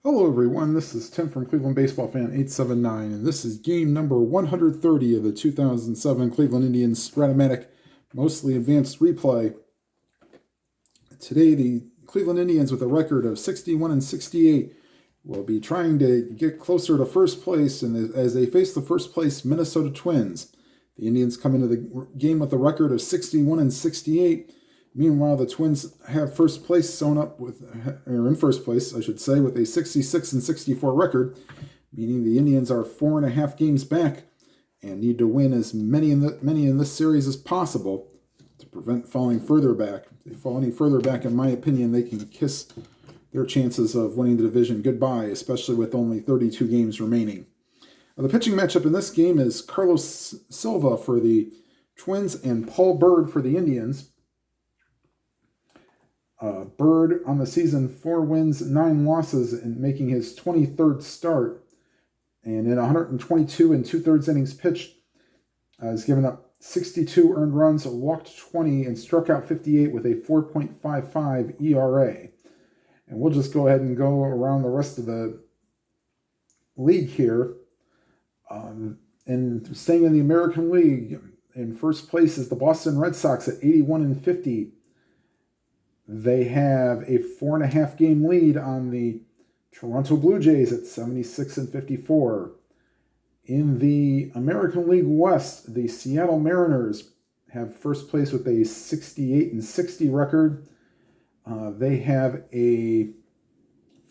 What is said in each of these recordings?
Hello everyone, this is Tim from Cleveland Baseball Fan 879, and this is game number 130 of the 2007 Cleveland Indians Stratomatic Mostly Advanced Replay. Today, the Cleveland Indians, with a record of 61-68, will be trying to get closer to first place and as they face the first place Minnesota Twins. The Indians come into the game with a record of 61-68. Meanwhile, the Twins have first place sewn up with, or in first place, I should say, with a 66-64 record, meaning the Indians are 4.5 games back and need to win as many in this series as possible to prevent falling further back. If they fall any further back, in my opinion, they can kiss their chances of winning the division goodbye, especially with only 32 games remaining. The pitching matchup in this game is Carlos Silva for the Twins and Paul Byrd for the Indians. Byrd on the season, 4 wins, 9 losses, and making his 23rd start. And in 122 and 2/3 innings pitched, has given up 62 earned runs, walked 20, and struck out 58 with a 4.55 ERA. And we'll just go ahead and go around the rest of the league here. And staying in the American League, in first place is the Boston Red Sox at 81-50. They have a 4.5 game lead on the Toronto Blue Jays at 76-54. In the American League West, the Seattle Mariners have first place with a 68-60 record. They have a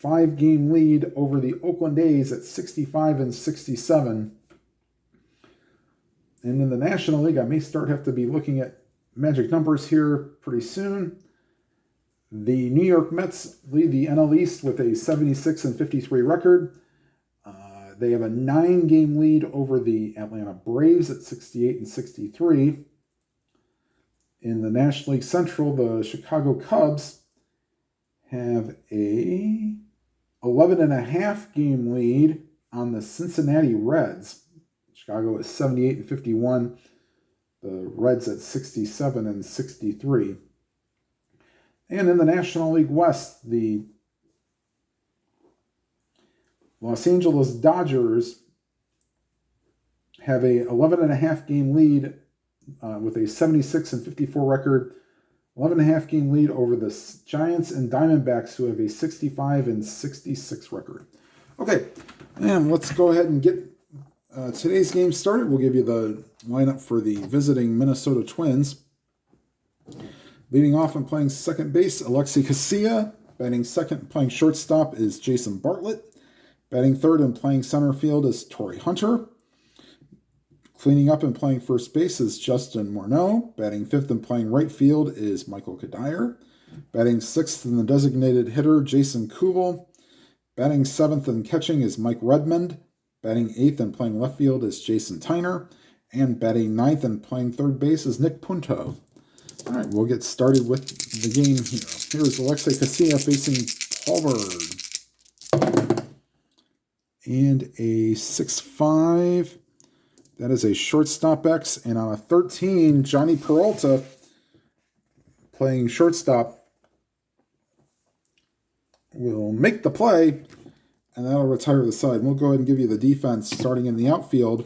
5-game lead over the Oakland A's at 65-67. And in the National League, I may have to be looking at magic numbers here pretty soon. The New York Mets lead the NL East with a 76-53 record. They have a 9-game lead over the Atlanta Braves at 68-63. In the National League Central, the Chicago Cubs have a 11.5 game lead on the Cincinnati Reds. Chicago is 78-51. The Reds at 67-63. And in the National League West, the Los Angeles Dodgers have a 11.5 game lead with a 76-54 record, 11.5 game lead over the Giants and Diamondbacks, who have a 65-66 record. Okay, and let's go ahead and get today's game started. We'll give you the lineup for the visiting Minnesota Twins. Leading off and playing second base, Alexei Casilla. Batting second and playing shortstop is Jason Bartlett. Batting third and playing center field is Torrey Hunter. Cleaning up and playing first base is Justin Morneau. Batting fifth and playing right field is Michael Kadire. Batting sixth and the designated hitter, Jason Kubel. Batting seventh and catching is Mike Redmond. Batting eighth and playing left field is Jason Tyner. And batting ninth and playing third base is Nick Punto. All right, we'll get started with the game here. Here's Alexei Casilla facing Paul Byrd. And a 6-5. That is a shortstop X. And on a 13, Johnny Peralta playing shortstop will make the play, and that'll retire the side. We'll go ahead and give you the defense starting in the outfield.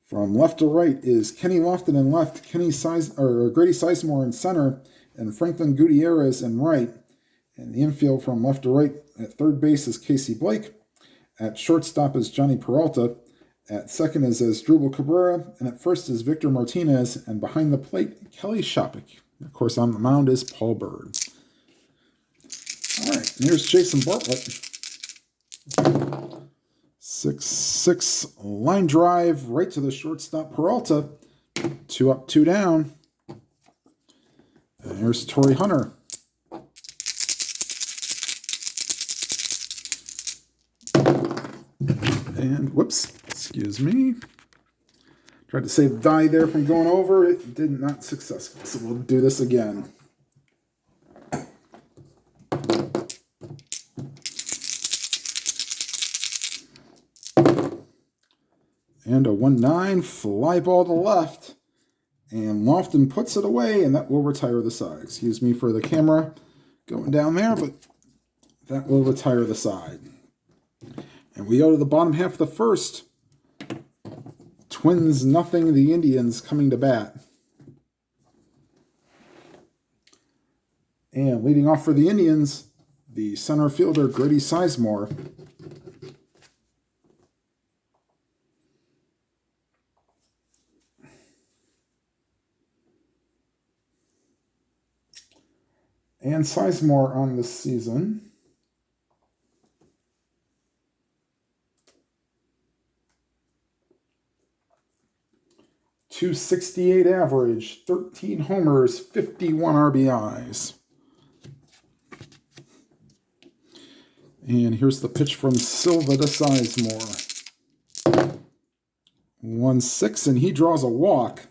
From left to right is Kenny Lofton in left, Grady Sizemore in center, and Franklin Gutierrez in right. And the infield from left to right at third base is Casey Blake. At shortstop is Johnny Peralta. At second is Asdrubal Cabrera. And at first is Victor Martinez. And behind the plate, Kelly Shopik. Of course, on the mound is Paul Byrd. All right, and here's Jason Bartlett. 6-6 line drive right to the shortstop Peralta. 2 up, 2 down. And here's Torrey Hunter. And whoops, excuse me. Tried to save the die there from going over. It did not successful. So we'll do this again. And a 1-9 fly ball to left. And Lofton puts it away, and that will retire the side. Excuse me for the camera going down there, but That will retire the side. And we go to the bottom half of the first. Twins nothing, the Indians coming to bat. And leading off for the Indians, the center fielder, Grady Sizemore. And Sizemore on this season. .268 average, 13 homers, 51 RBIs. And here's the pitch from Silva to Sizemore. 1-6, and he draws a walk.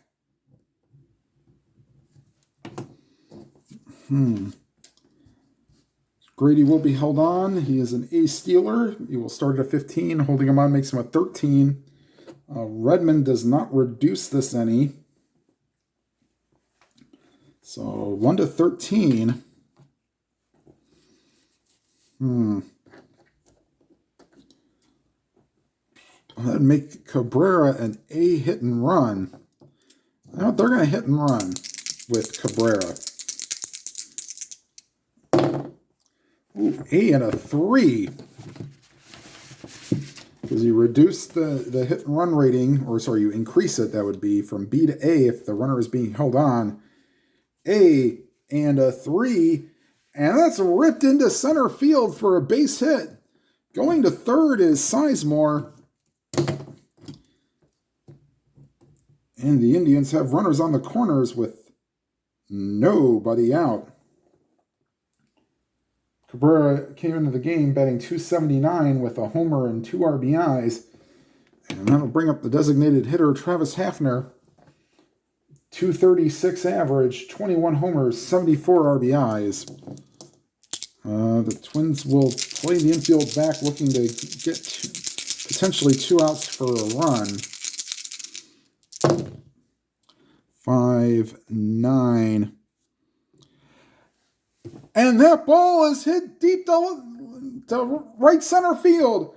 Grady will be held on. He is an ace stealer. He will start at 15. Holding him on makes him a 13. Redmond does not reduce this any. So 1-13. That'd make Cabrera an A hit and run. They're going to hit and run with Cabrera. Ooh, A and a 3. Because you reduce the hit and run rating, or sorry, you increase it, that would be from B to A if the runner is being held on. A and a 3, and that's ripped into center field for a base hit. Going to third is Sizemore. And the Indians have runners on the corners with nobody out. Cabrera came into the game batting .279 with a homer and 2 RBIs. And that'll bring up the designated hitter, Travis Hafner. .236 average, 21 homers, 74 RBIs. The Twins will play the infield back, looking to get potentially 2 outs for a run. 5-9. And that ball is hit deep to right center field.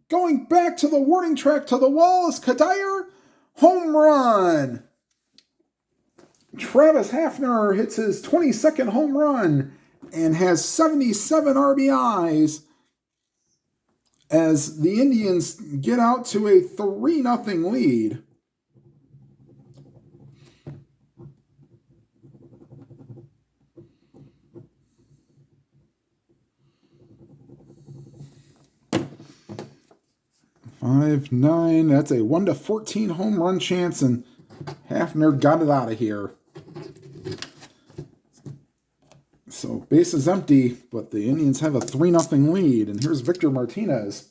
Going back to the warning track to the wall is Kadire. Home run. Travis Hafner hits his 22nd home run and has 77 RBIs as the Indians get out to a 3-0 lead. Five, 9, that's a 1-14 home run chance, and Hafner got it out of here. So base is empty, but the Indians have a 3-0 lead, and here's Victor Martinez.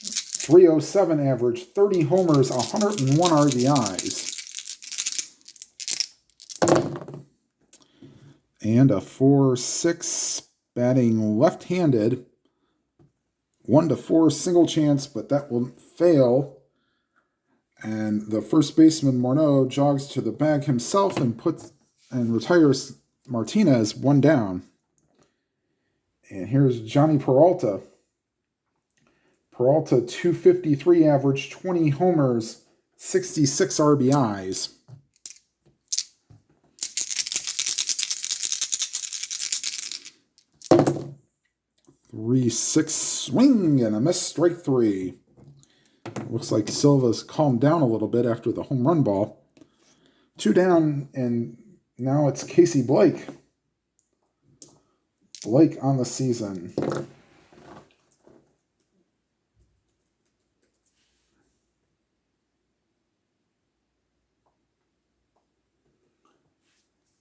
.307 average, 30 homers, 101 RBIs. And a 4-6, batting left-handed. 1-4 single chance, but that will fail. And the first baseman, Morneau, jogs to the bag himself and retires Martinez 1 down. And here's Johnny Peralta. Peralta, .253 average, 20 homers, 66 RBIs. 3-6 swing and a miss, strike 3. Looks like Silva's calmed down a little bit after the home run ball. 2 down, and now it's Casey Blake. Blake on the season.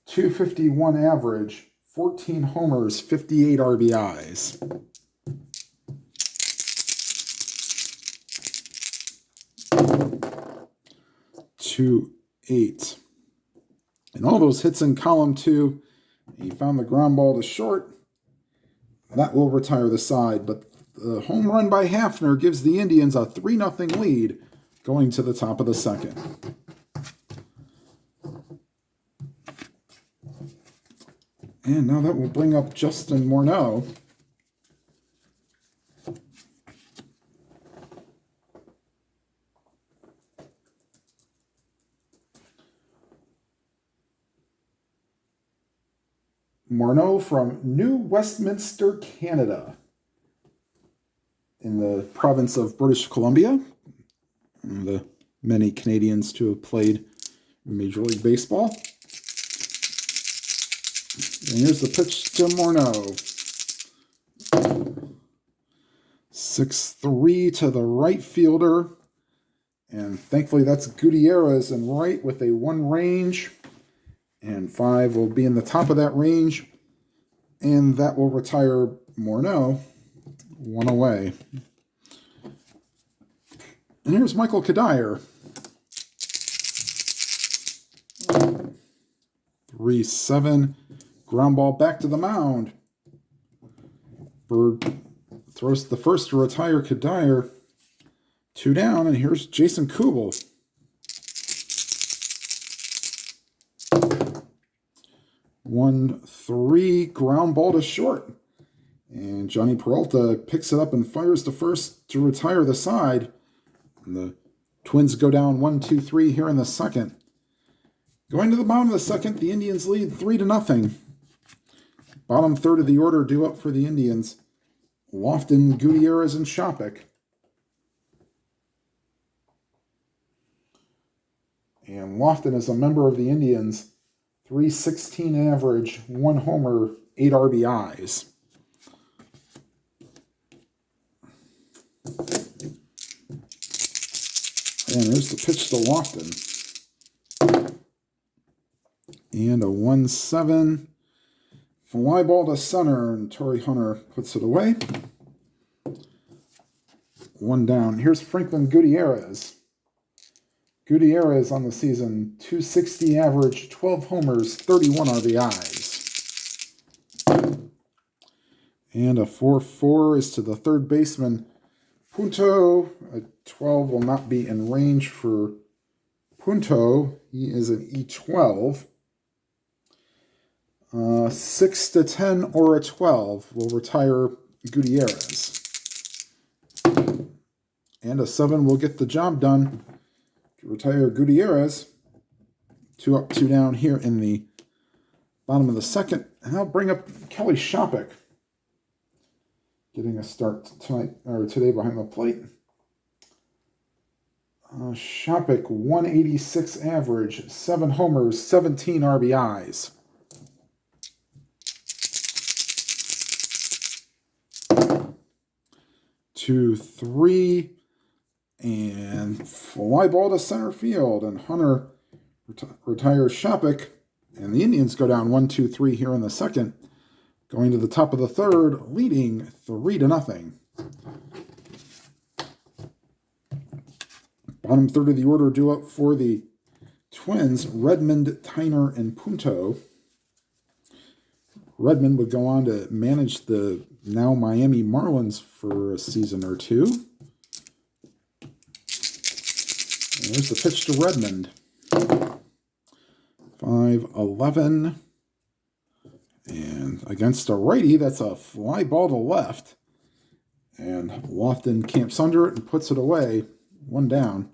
.251 average, 14 homers, 58 RBIs. .28. And all those hits in column 2. He found the ground ball to short. That will retire the side, but the home run by Hafner gives the Indians a 3-0 lead going to the top of the second. And now that will bring up Justin Morneau. Morneau from New Westminster, Canada, in the province of British Columbia. And the many Canadians to have played Major League Baseball. And here's the pitch to Morneau. 6-3 to the right fielder. And thankfully that's Gutierrez in right with a 1 range. And 5 will be in the top of that range. And that will retire Morneau 1 away. And here's Michael Kadire. 3-7. Ground ball back to the mound. Byrd throws the first to retire Kadire. 2 down, and here's Jason Kubel. 1-3. Ground ball to short. And Johnny Peralta picks it up and fires to first to retire the side. And the Twins go down 1-2-3 here in the second. Going to the bottom of the second, the Indians lead 3-0. Bottom third of the order due up for the Indians. Lofton, Gutierrez, and Shopik. And Lofton is a member of the Indians. .316 average, 1 homer, 8 RBIs. And there's the pitch to Lofton. And a 1-7. Fly ball to center, and Torrey Hunter puts it away. 1 down. Here's Franklin Gutierrez. Gutierrez on the season, .260 average, 12 homers, 31 RBIs. And a 4-4 is to the third baseman, Punto. A 12 will not be in range for Punto. He is an E12. 6-10 or a 12 will retire Gutierrez. And a 7 will get the job done to retire Gutierrez. 2 up, 2 down here in the bottom of the second. And I'll bring up Kelly Shopik, getting a start tonight or today behind the plate. Shopik, 186 average, 7 homers, 17 RBIs. 2-3, and fly ball to center field, and Hunter retires Shopik, and the Indians go down 1-2-3 here in the second, going to the top of the third, leading 3-0. Bottom third of the order due up for the Twins, Redmond, Tyner, and Punto. Redmond would go on to manage the now Miami Marlins for a season or 2. And there's the pitch to Redmond. 5-11. And against a righty, that's a fly ball to left. And Lofton camps under it and puts it away. 1 down.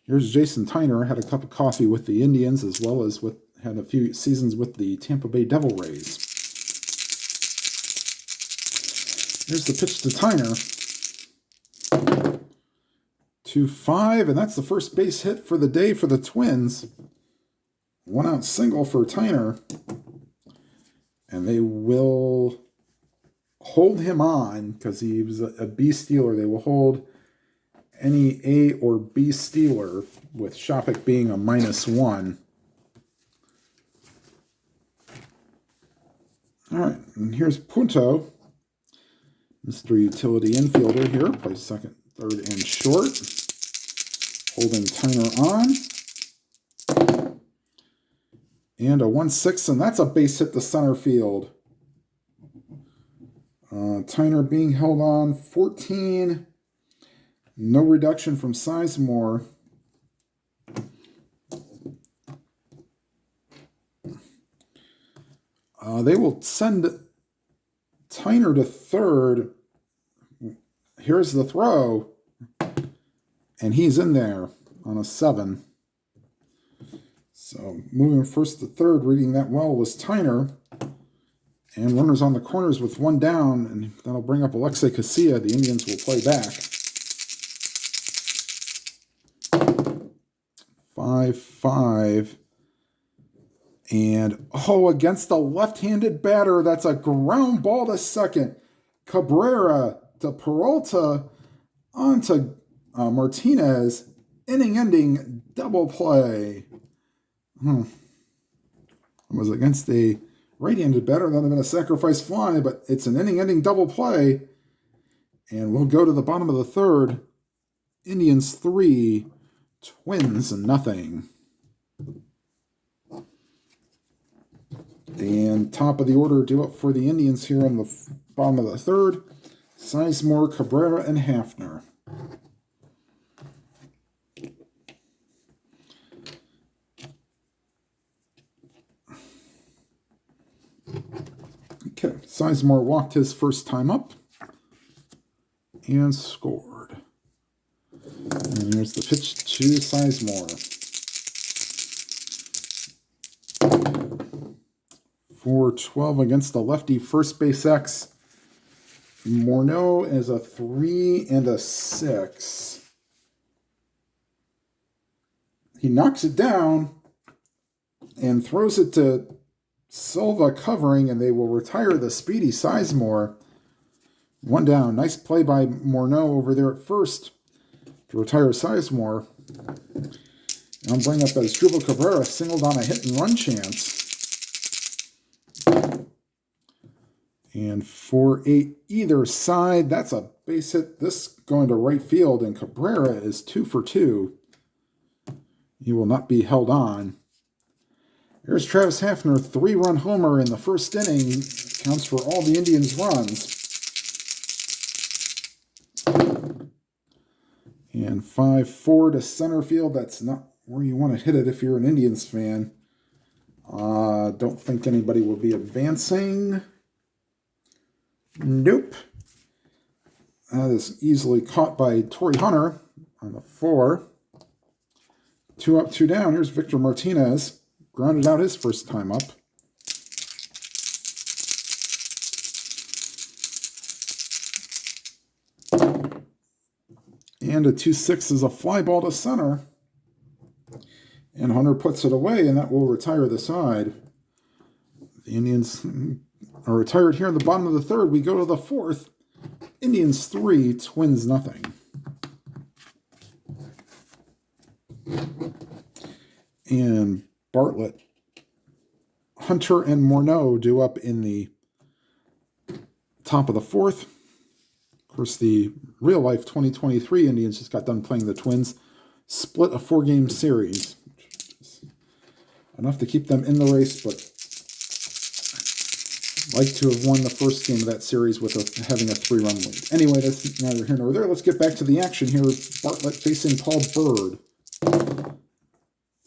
Here's Jason Tyner, had a cup of coffee with the Indians as well as had a few seasons with the Tampa Bay Devil Rays. Here's the pitch to Tyner. 2-5, and that's the first base hit for the day for the Twins. 1 out single for Tyner. And they will hold him on because he was a B stealer. They will hold any A or B stealer, with Shopik being a -1. All right, and here's Punto, Mr. Utility infielder here, plays second, third, and short, holding Tyner on. And a 1-6, and that's a base hit to center field. Tyner being held on 14. No reduction from Sizemore. They will send Tyner to third. Here's the throw. And he's in there on a 7. So moving first to third, reading that well, was Tyner. And runners on the corners with one down, and that'll bring up Alexei Casilla. The Indians will play back. 5-5. And, against the left-handed batter, that's a ground ball to second. Cabrera to Peralta onto Martinez. Inning-ending double play. It was against a right-handed batter. That would have been a sacrifice fly, but it's an inning-ending double play. And we'll go to the bottom of the third. Indians 3, Twins nothing. And top of the order due up for the Indians here on the bottom of the third. Sizemore, Cabrera, and Hafner. Okay, Sizemore walked his first time up and scored. And here's the pitch to Sizemore. 4-12 against the lefty first base X. Morneau is a 3 and a 6. He knocks it down and throws it to Silva covering, and they will retire the speedy Sizemore. One down. Nice play by Morneau over there at first to retire Sizemore. And I'll bring up Asdrubal Cabrera, singled on a hit and run chance. And 4-8 either side. That's a base hit. This going to right field, and Cabrera is 2 for 2. He will not be held on. Here's Travis Hafner, 3-run homer in the first inning. Counts for all the Indians' runs. And 5-4 to center field. That's not where you want to hit it if you're an Indians fan. Don't think anybody will be advancing. Nope. That is easily caught by Torrey Hunter on the 4. 2 up, 2 down. Here's Victor Martinez. Grounded out his first time up. And a 2-6 is a fly ball to center. And Hunter puts it away, and that will retire the side. The Indians are retired here in the bottom of the third. We go to the fourth. Indians 3, Twins nothing. And Bartlett, Hunter, and Morneau due up in the top of the fourth. Of course, the real-life 2023 Indians just got done playing the Twins. Split a 4-game series. Which is enough to keep them in the race, but like to have won the first game of that series with having a 3-run lead. Anyway, that's neither here nor there. Let's get back to the action here. Bartlett facing Paul Byrd.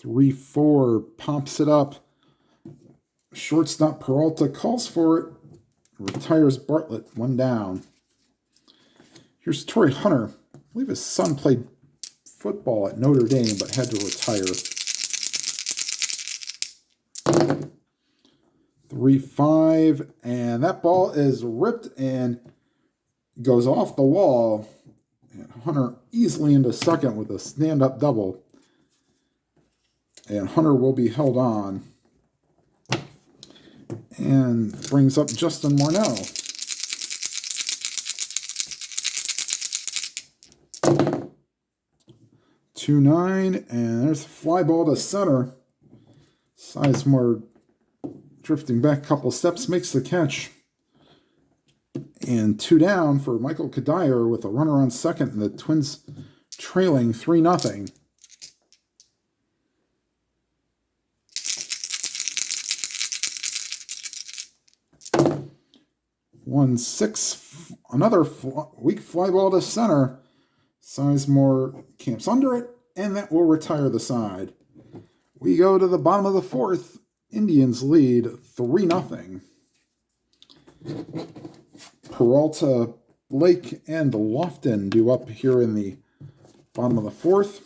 3-4, pumps it up. Shortstop Peralta calls for it. Retires Bartlett, 1 down. Here's Torrey Hunter. I believe his son played football at Notre Dame, but had to retire. 3-5, and that ball is ripped and goes off the wall. And Hunter easily into second with a stand-up double. And Hunter will be held on. And brings up Justin Morneau. 2-9, and there's a fly ball to center. Sizemore drifting back a couple steps, makes the catch. And 2 down for Michael Kadire with a runner on second, and the Twins trailing 3-0. One 6, another weak fly ball to center. Sizemore camps under it, and that will retire the side. We go to the bottom of the fourth. Indians lead 3-0. Peralta, Blake, and Lofton due up here in the bottom of the fourth.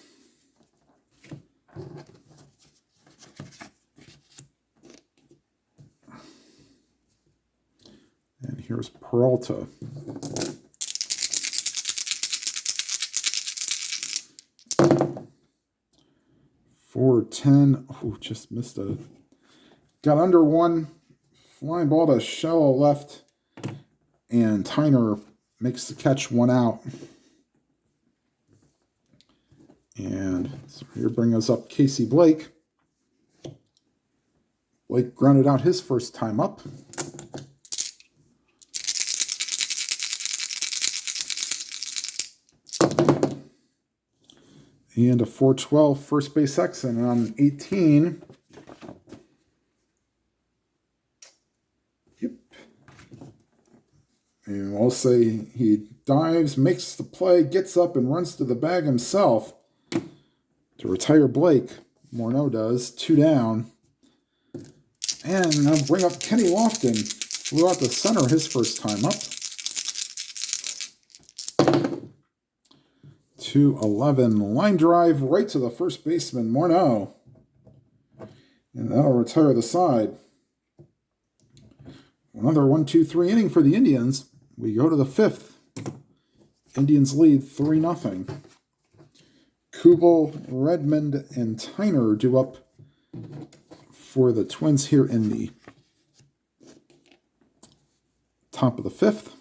Here's Peralta. .410. Oh, just missed a. Got under one. Flying ball to shallow left. And Tyner makes the catch, one out. And so here bring us up Casey Blake. Blake grounded out his first time up. And a .412 first base X, and on 18. Yep. And I'll say he dives, makes the play, gets up, and runs to the bag himself to retire Blake. Morneau does. 2 down. And I'll bring up Kenny Lofton. Flew out the center his first time up. 2-11. Line drive right to the first baseman, Morneau. And that'll retire the side. Another 1-2-3 inning for the Indians. We go to the 5th. Indians lead 3-0. Kubel, Redmond, and Tyner due up for the Twins here in the top of the 5th.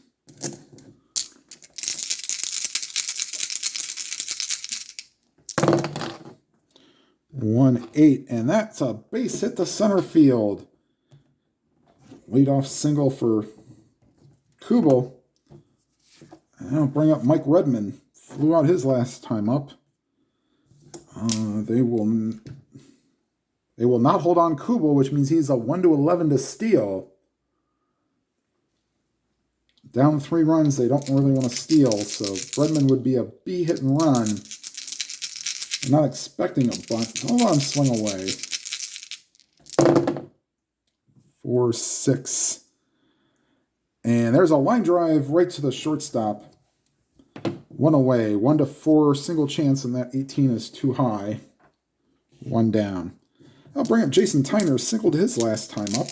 .18, and that's a base hit to center field. Leadoff single for Kubel. And I'll bring up Mike Redmond. Flew out his last time up. They will not hold on Kubel, which means he's a 1-11 to steal. Down 3 runs, they don't really want to steal, so Redmond would be a B hit and run. I'm not expecting a bunt. Hold on, swing away. 4-6. And there's a line drive right to the shortstop. 1 away. 1-4 single chance, and that 18 is too high. 1 down. I'll bring up Jason Tyner. Singled his last time up.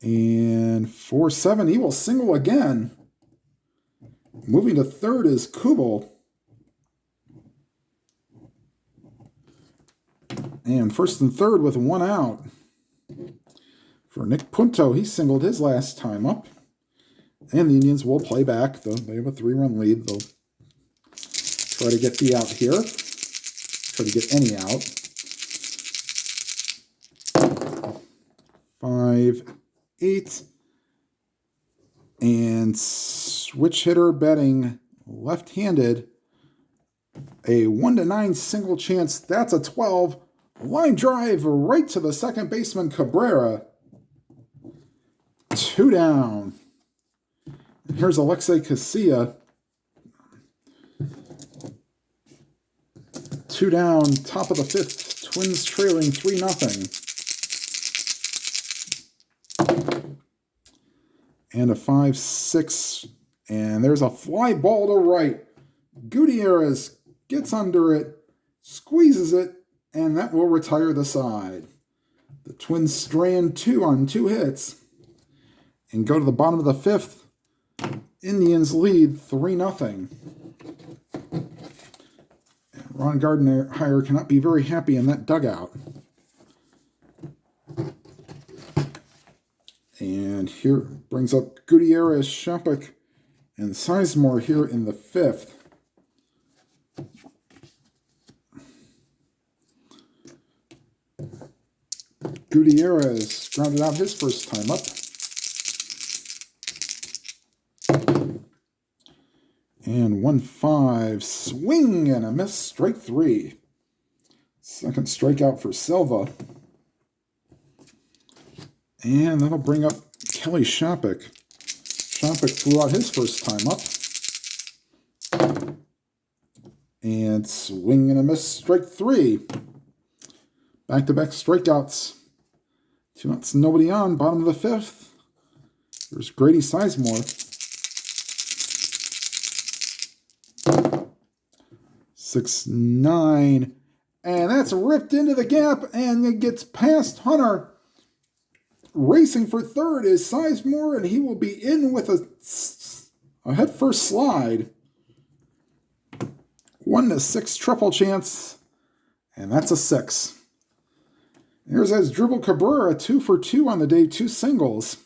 And 4-7, he will single again. Moving to third is Kubel. And first and third with 1 out. For Nick Punto, he singled his last time up. And the Indians will play back. They have a 3-run lead. They'll try to get the out here. Try to get any out. 5-8. And switch hitter betting left-handed. A 1-9 single chance. That's a 12. Line drive right to the second baseman, Cabrera. 2 down. And here's Alexei Casilla. 2 down, top of the 5th. Twins trailing 3-0. And a 5-6. And there's a fly ball to right. Gutierrez gets under it, squeezes it, and that will retire the side. The Twins strand 2 on 2 hits and go to the bottom of the 5th. Indians lead 3-0. Ron Gardner cannot be very happy in that dugout. And here brings up Gutierrez, Shopik, and Sizemore here in the 5th. Gutierrez grounded out his first time up. And 1-5, swing and a miss, strike 3. Second strikeout for Silva. And that'll bring up Kelly Shopik. Shopik flew out his first time up. And swing and a miss, strike 3. Back-to-back strikeouts. 2 outs, nobody on, bottom of the 5th. There's Grady Sizemore. 6-9. And that's ripped into the gap, and it gets past Hunter. Racing for third is Sizemore, and he will be in with a head-first slide. 1-6 triple chance, and that's a 6. Here's Asdrubal Cabrera, 2 for 2 on the day, 2 singles.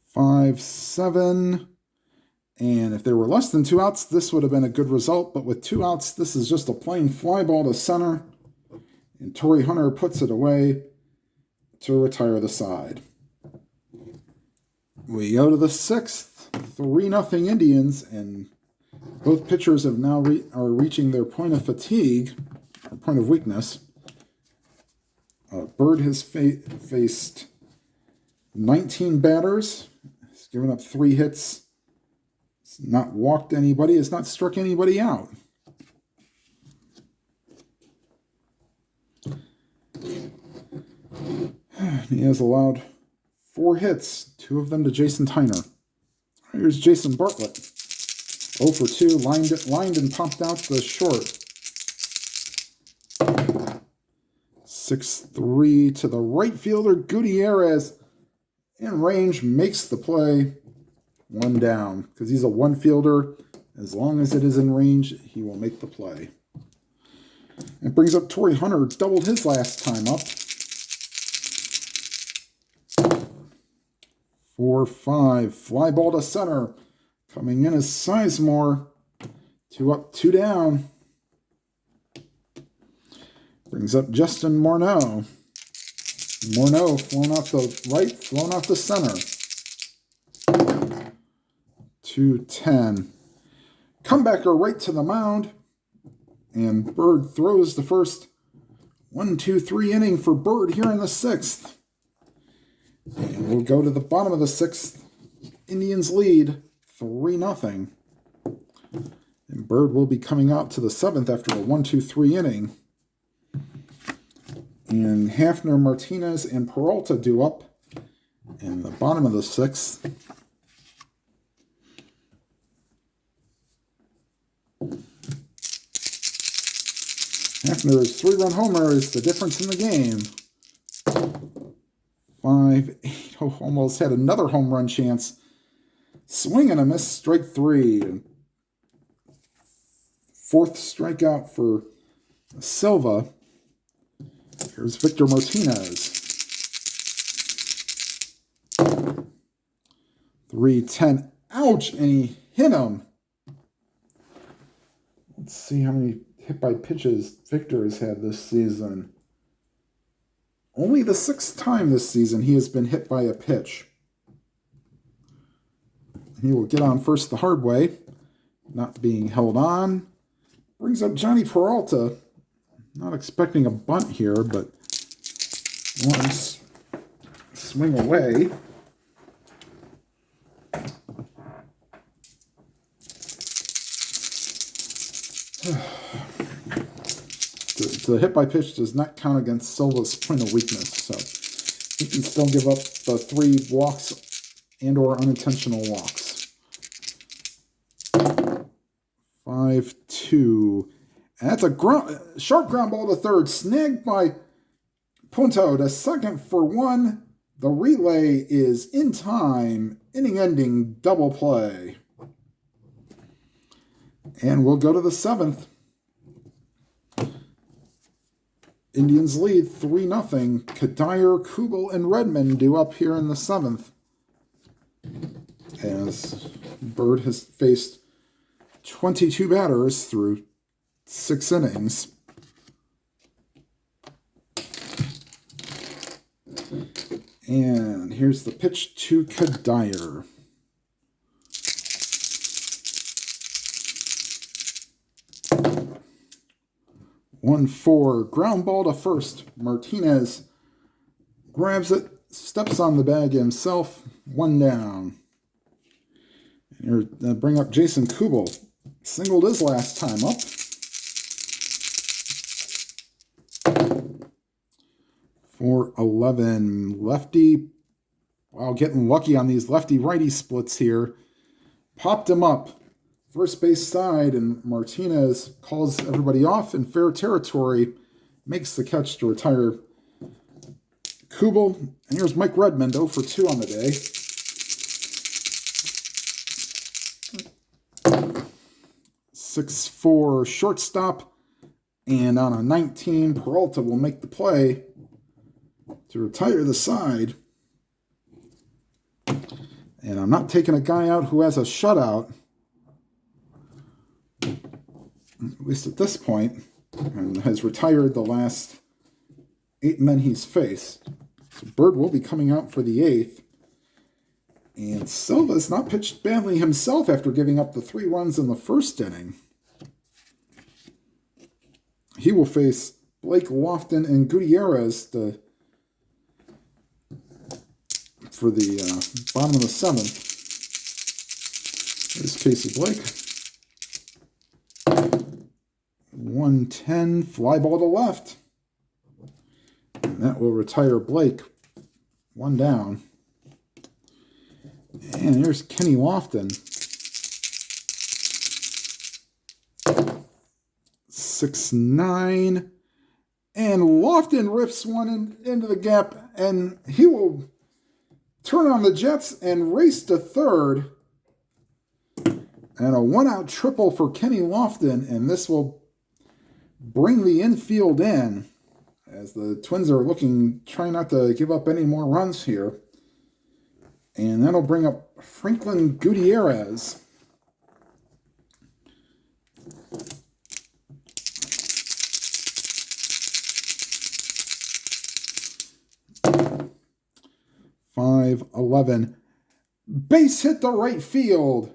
Five, 7. And if there were less than 2 outs, this would have been a good result. But with 2 outs, this is just a plain fly ball to center. And Torrey Hunter puts it away to retire the side. We go to the 6th, 3-0 Indians, and both pitchers have now are reaching their point of fatigue, or point of weakness. Byrd has faced 19 batters. He's given up 3 hits. He's not walked anybody. Has not struck anybody out. He has allowed 4 hits, 2 of them to Jason Tyner. Here's Jason Bartlett. 0 for 2, lined and popped out the short. 6-3 to the right fielder, Gutierrez. In range, makes the play. 1 down, because he's a 1 fielder. As long as it is in range, he will make the play. It brings up Torrey Hunter, doubled his last time up. 4-5, fly ball to center. Coming in is Sizemore. 2 up, 2 down. Brings up Justin Morneau. Morneau flown off the right, flown off the center. 2-10. Comebacker right to the mound. And Byrd throws the first 1-2-3 inning for Byrd here in the 6th. And we'll go to the bottom of the 6th. Indians lead 3-0. And Byrd will be coming out to the 7th after a 1-2-3 inning. And Hafner, Martinez, and Peralta due up in the bottom of the 6th. Hafner's 3-run homer is the difference in the game. 5-8, almost had another home run chance. Swing and a miss, strike 3. 4th strikeout for Silva. Here's Victor Martinez. 3-10. Ouch! And he hit him. Let's see how many hit by pitches Victor has had this season. Only the 6th time this season he has been hit by a pitch. He will get on first the hard way. Not being held on. Brings up Johnny Peralta. Not expecting a bunt here, but once swing away. The hit by pitch does not count against Silva's point of weakness, so he can still give up the 3 walks and or unintentional walks. 5-2. And that's a sharp ground ball to third, snagged by Punto to second for 1. The relay is in time, inning-ending double play. And we'll go to the 7th. Indians lead 3-0. Kadire, Kubel, and Redmond due up here in the 7th. As Byrd has faced 22 batters through 6 innings. And here's the pitch to Kadire. One 4, ground ball to first. Martinez grabs it, steps on the bag himself. 1 down. And here, bring up Jason Kubel. Singled his last time up. 4-11. Lefty. Wow, getting lucky on these lefty-righty splits here. popped him up. First base side, and Martinez calls everybody off in fair territory, makes the catch to retire Kubel. And here's Mike Redmond, 0 for 2 on the day. .6'4" shortstop. And on a 19, Peralta will make the play to retire the side. And I'm not taking a guy out who has a shutout, at least at this point, and has retired the last 8 men he's faced. So Byrd will be coming out for the 8th. And Silva's not pitched badly himself after giving up the 3 runs in the first inning. He will face Blake Lofton and Gutierrez for the bottom of the 7th. There's Casey Blake. 110, fly ball to left. And that will retire Blake. 1 down. And here's Kenny Lofton. 6'9", and Lofton rips one into the gap, and he will turn on the Jets and race to third. And a 1-out triple for Kenny Lofton, and this will bring the infield in as the Twins are trying not to give up any more runs here. And that'll bring up Franklin Gutierrez. .511. Base hit to right field.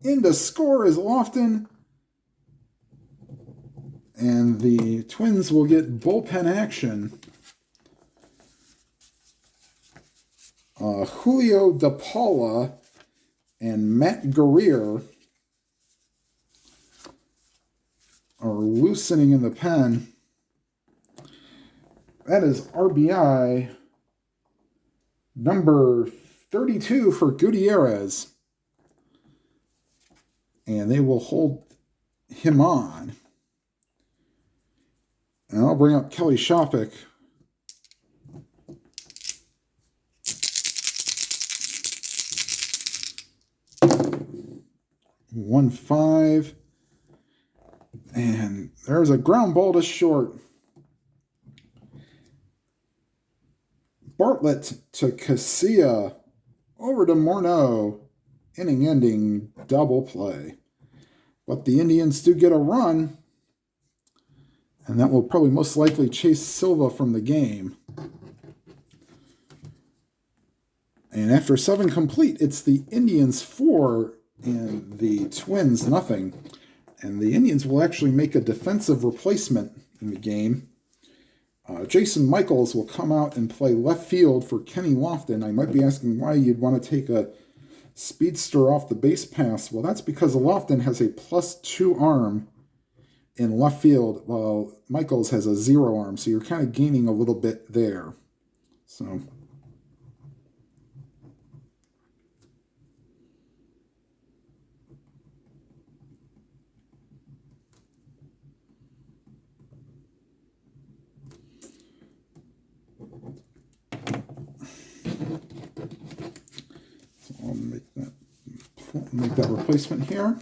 In to score is Lofton. And the Twins will get bullpen action. Julio DePaula and Matt Guerrier are loosening in the pen. That is RBI number 32 for Gutierrez. And they will hold him on. And I'll bring up Kelly Shopik. .15, and there's a ground ball to short. Bartlett to Casilla, over to Morneau, inning-ending double play. But the Indians do get a run, and that will probably most likely chase Silva from the game. And after 7 complete, it's the Indians 4 and the Twins nothing. And the Indians will actually make a defensive replacement in the game. Jason Michaels will come out and play left field for Kenny Lofton. I might be asking why you'd want to take a speedster off the base pass. Well, that's because Lofton has a +2 arm in left field, while Michaels has a 0 arm. So you're kind of gaining a little bit there. So I'll make that replacement here.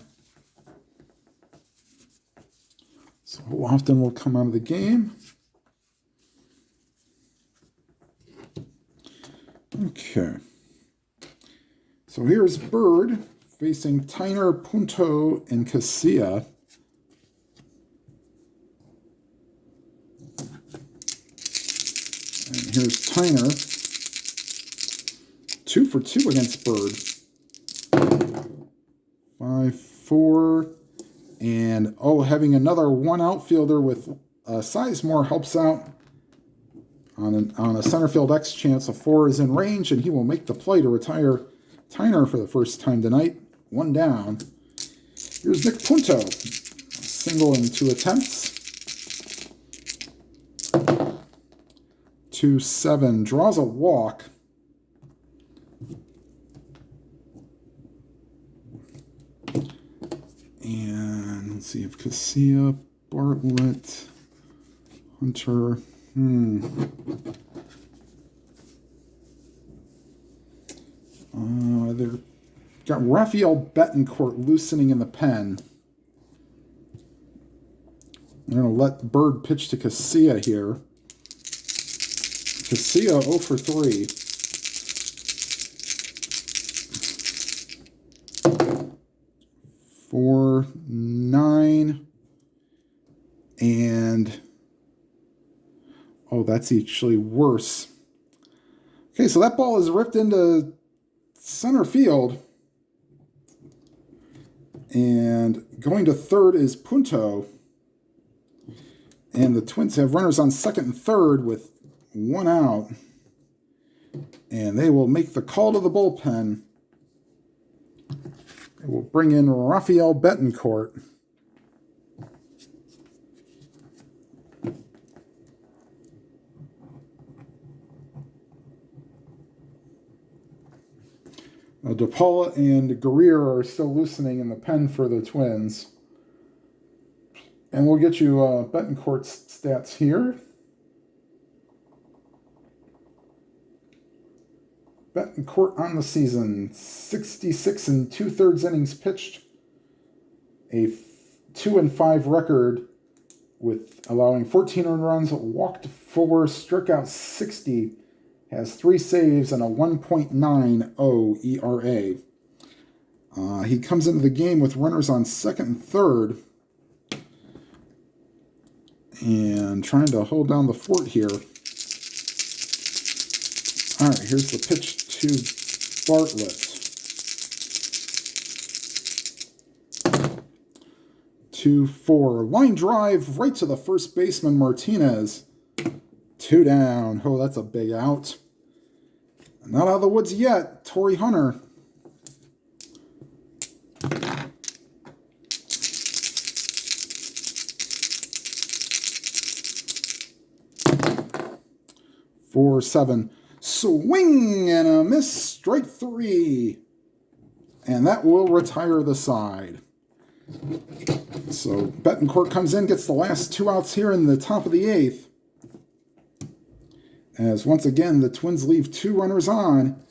So Lofton will come out of the game. Okay. So here's Byrd facing Tyner, Punto, and Casilla. And here's Tyner. 2 for 2 against Byrd. 5-4. And, having another 1 outfielder with Sizemore helps out on a center field X chance. A 4 is in range, and he will make the play to retire Tyner for the first time tonight. 1 down. Here's Nick Punto. A single in 2 attempts. 2-7. Draws a walk. see, you have Casilla, Bartlett, Hunter. They've got Rafael Betancourt loosening in the pen. They're going to let Byrd pitch to Casilla here. Casilla 0 for 3. Four, 9, and oh, that's actually worse. Okay, so that ball is ripped into center field, and going to third is Punto, and the Twins have runners on second and third with 1 out, and they will make the call to the bullpen. We'll bring in Rafael Betancourt. DePaula and Guerrier are still loosening in the pen for the Twins. And we'll get you Betancourt's stats here. Betancourt on the season, 66 and 2/3 innings pitched, a 2-5 record with allowing 14 earned runs, walked 4, struck out 60, has 3 saves and a 1.90 ERA. He comes into the game with runners on second and third and trying to hold down the fort here. All right, here's the pitch to Bartlett. 2-4. Line drive right to the first baseman, Martinez. 2 down. Oh, that's a big out. Not out of the woods yet. Torrey Hunter. Four, 7. Swing and a miss. Strike 3. And that will retire the side. So Betancourt comes in, gets the last 2 outs here in the top of the 8th. As once again, the Twins leave 2 runners on.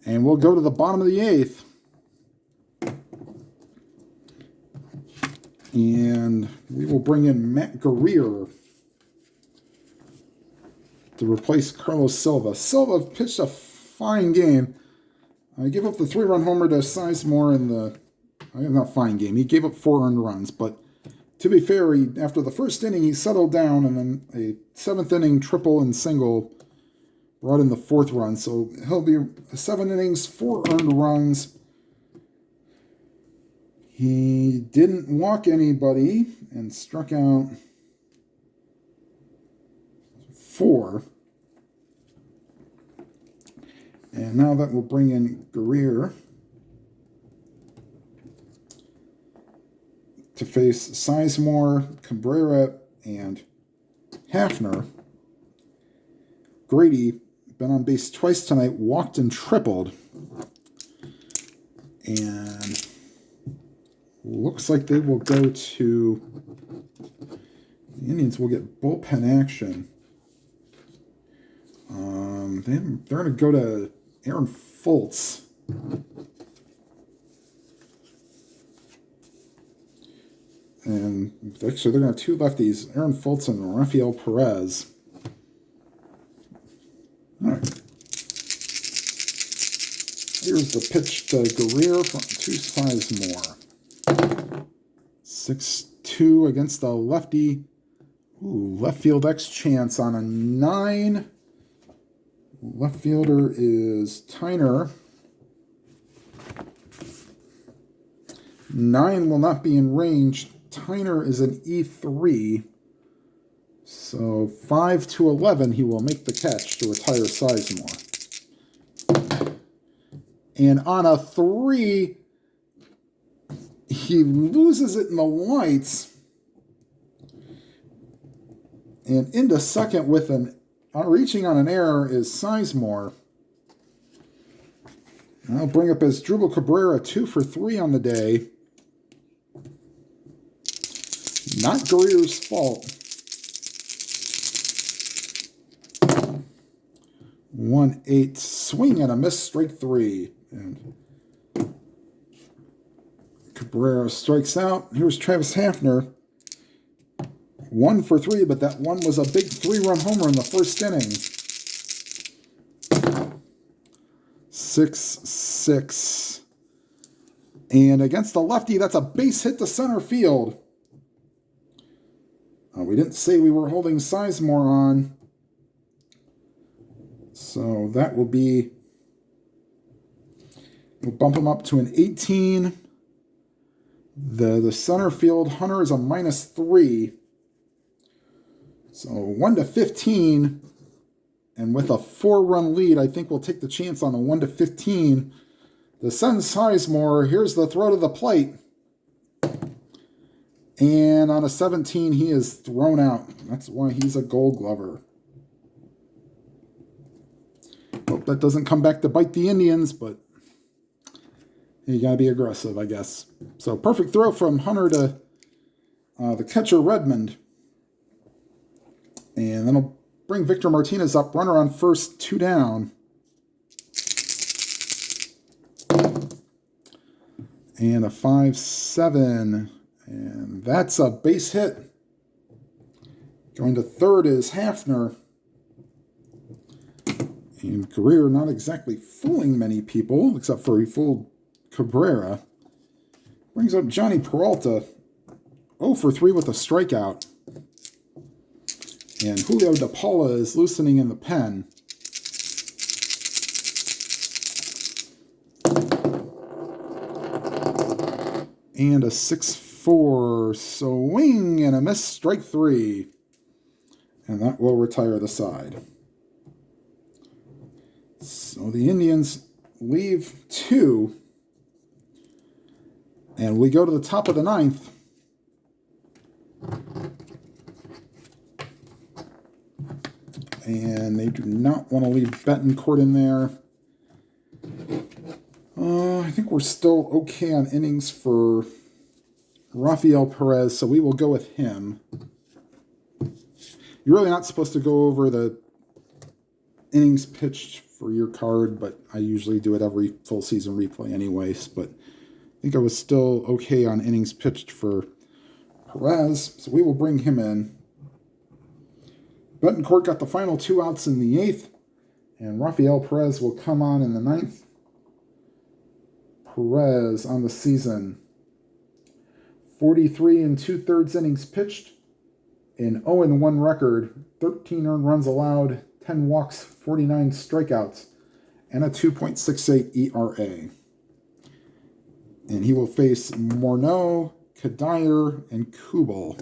And we'll go to the bottom of the 8th. And we will bring in Matt Guerrier to replace Carlos Silva. Silva pitched a fine game. He gave up the 3-run homer to Sizemore in the... not fine game. He gave up 4 earned runs, but to be fair, after the first inning, he settled down, and then a 7th inning triple and single brought in the 4th run. So he'll be 7 innings, 4 earned runs. He didn't walk anybody and struck out 4. And now that will bring in Guerrier to face Sizemore, Cabrera, and Hafner. Grady, been on base twice tonight, walked and tripled. And looks like they will go to... The Indians will get bullpen action. They're going to go to Aaron Foltz. And actually, they're going to have 2 lefties, Aaron Foltz and Rafael Perez. All right. Here's the pitch to Guerrier from 2 Sizemore. 6-2 against the lefty. Ooh, left field X chance on a 9. Left fielder is Tyner. 9 will not be in range. Tyner is an E3. So 5-11, he will make the catch to retire Sizemore. And on a 3, he loses it in the lights. And into second with an reaching on an error is Sizemore. I'll bring up Asdrubal Cabrera, 2 for 3 on the day. Not Greer's fault. 1-8 swing and a miss, strike 3. And Cabrera strikes out. Here's Travis Hafner. 1 for 3, but that one was a big 3-run homer in the first inning. 6-6. And against the lefty, that's a base hit to center field. We didn't say we were holding Sizemore on. So that will be, we'll bump him up to an 18. The center field Hunter is a -3. So 1-15. And with a 4-run lead, I think we'll take the chance on a 1-15. The send Sizemore. Here's the throw to the plate. And on a 17, he is thrown out. That's why he's a Gold Glover. Hope that doesn't come back to bite the Indians, but you got to be aggressive, I guess. So perfect throw from Hunter to the catcher, Redmond. And then I'll bring Victor Martinez up, runner on first, 2 down. And a 5-7. And that's a base hit. Going to third is Hafner. And Greer not exactly fooling many people, except for he fooled Cabrera. Brings up Johnny Peralta. 0 for 3 with a strikeout. And Julio De Paula is loosening in the pen. And a 6-4 swing and a miss, strike 3. And that will retire the side. So the Indians leave 2. And we go to the top of the 9th. And they do not want to leave Betancourt in there. I think we're still okay on innings for Rafael Perez, so we will go with him. You're really not supposed to go over the innings pitched for your card, but I usually do it every full season replay anyways. But I think I was still okay on innings pitched for Perez, so we will bring him in. Betancourt got the final 2 outs in the 8th, and Rafael Perez will come on in the 9th. Perez on the season, 43 2/3 innings pitched, an 0-1 record, 13 earned runs allowed, 10 walks, 49 strikeouts, and a 2.68 ERA. And he will face Morneau, Kadire, and Kubel.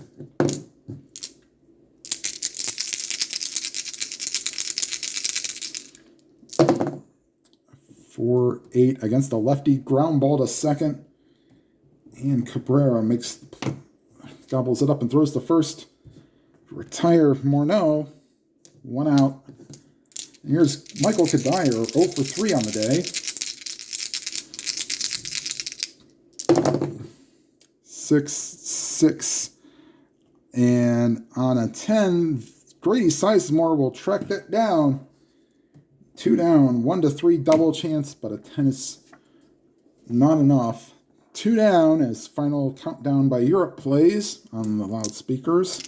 4-8 against a lefty, ground ball to second. And Cabrera gobbles it up and throws to first. Retire Morneau. 1 out. And here's Michael Kadire, 0 for 3 on the day. 6-6. And on a 10, Grady Sizemore will track that down. 2 down, 1-3 double chance, but a 10 is not enough. 2 down as final countdown by Europe plays on the loudspeakers.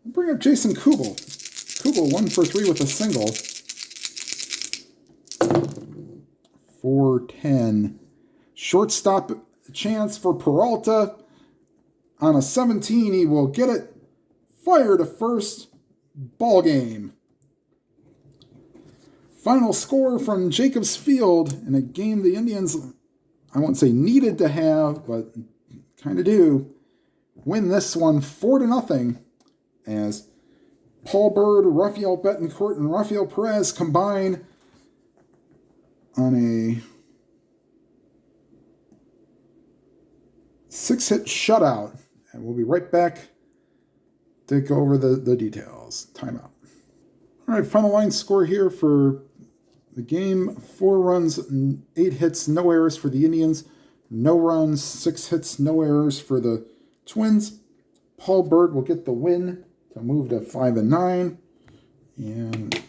We'll bring up Jason Kubel. Kubel 1 for 3 with a single. 4-10. Shortstop chance for Peralta. On a 17, he will get it. Fire to first. Ball game. Final score from Jacobs Field in a game the Indians, I won't say needed to have, but kind of do. Win this one 4-0 as Paul Byrd, Rafael Betancourt, and Rafael Perez combine on a 6-hit shutout. And we'll be right back to go over the details. Timeout. All right, final line score here for the game. 4 runs, 8 hits, no errors for the Indians. No runs, 6 hits, no errors for the Twins. Paul Byrd will get the win to move to 5-9. And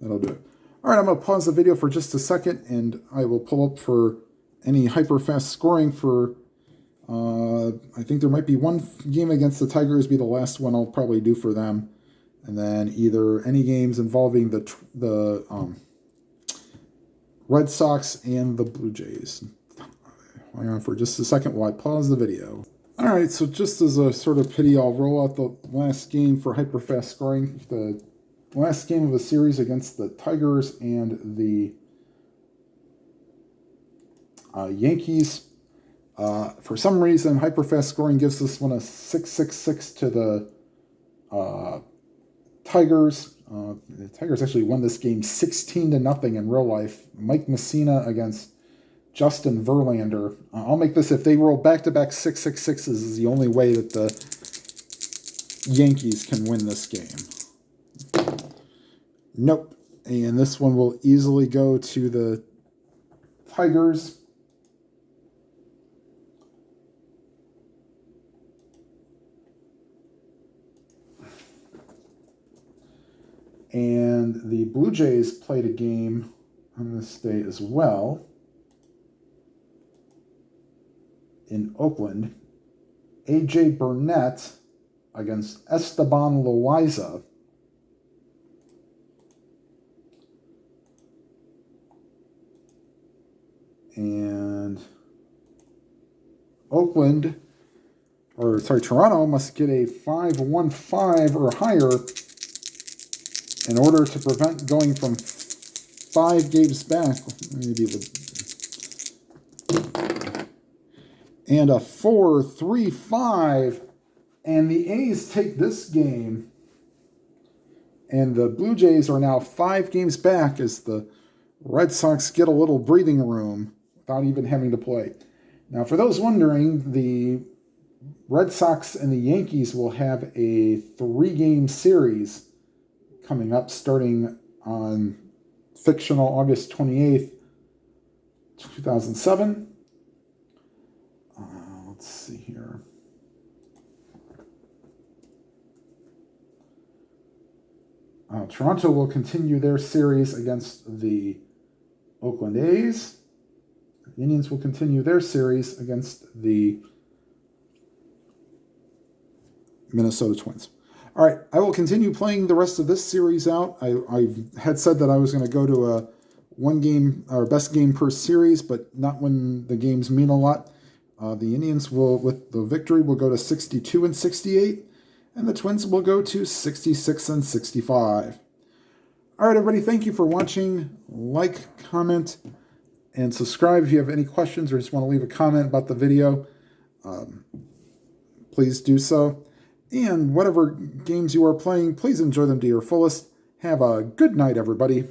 that'll do it. All right, I'm going to pause the video for just a second, and I will pull up for any hyper-fast scoring for, I think there might be one game against the Tigers, be the last one I'll probably do for them. And then either any games involving the Red Sox and the Blue Jays. Hang on for just a second while I pause the video. All right, so just as a sort of pity, I'll roll out the last game for hyper-fast scoring. The last game of the series against the Tigers and the Yankees. For some reason, hyper-fast scoring gives this one a 6-6-6 to the Tigers. The Tigers actually won this game 16-0 in real life. Mike Messina against Justin Verlander. I'll make this, if they roll back-to-back 6-6-6s, is the only way that the Yankees can win this game. Nope. And this one will easily go to the Tigers. And the Blue Jays played a game on this day as well in Oakland. A.J. Burnett against Esteban Loaiza. And Toronto must get a 5-1-5 or higher in order to prevent going from 5 games back. And a 4-3-5. And the A's take this game. And the Blue Jays are now 5 games back as the Red Sox get a little breathing room without even having to play. Now, for those wondering, the Red Sox and the Yankees will have a 3-game series coming up starting on fictional August 28th, 2007. Let's see here. Toronto will continue their series against the Oakland A's. The Indians will continue their series against the Minnesota Twins. All right, I will continue playing the rest of this series out. I had said that I was going to go to a 1 game or best game per series, but not when the games mean a lot. The Indians will, with the victory, will go to 62-68, and the Twins will go to 66-65. All right, everybody, thank you for watching. Like, comment, and subscribe if you have any questions or just want to leave a comment about the video. Please do so. And whatever games you are playing, please enjoy them to your fullest. Have a good night, everybody.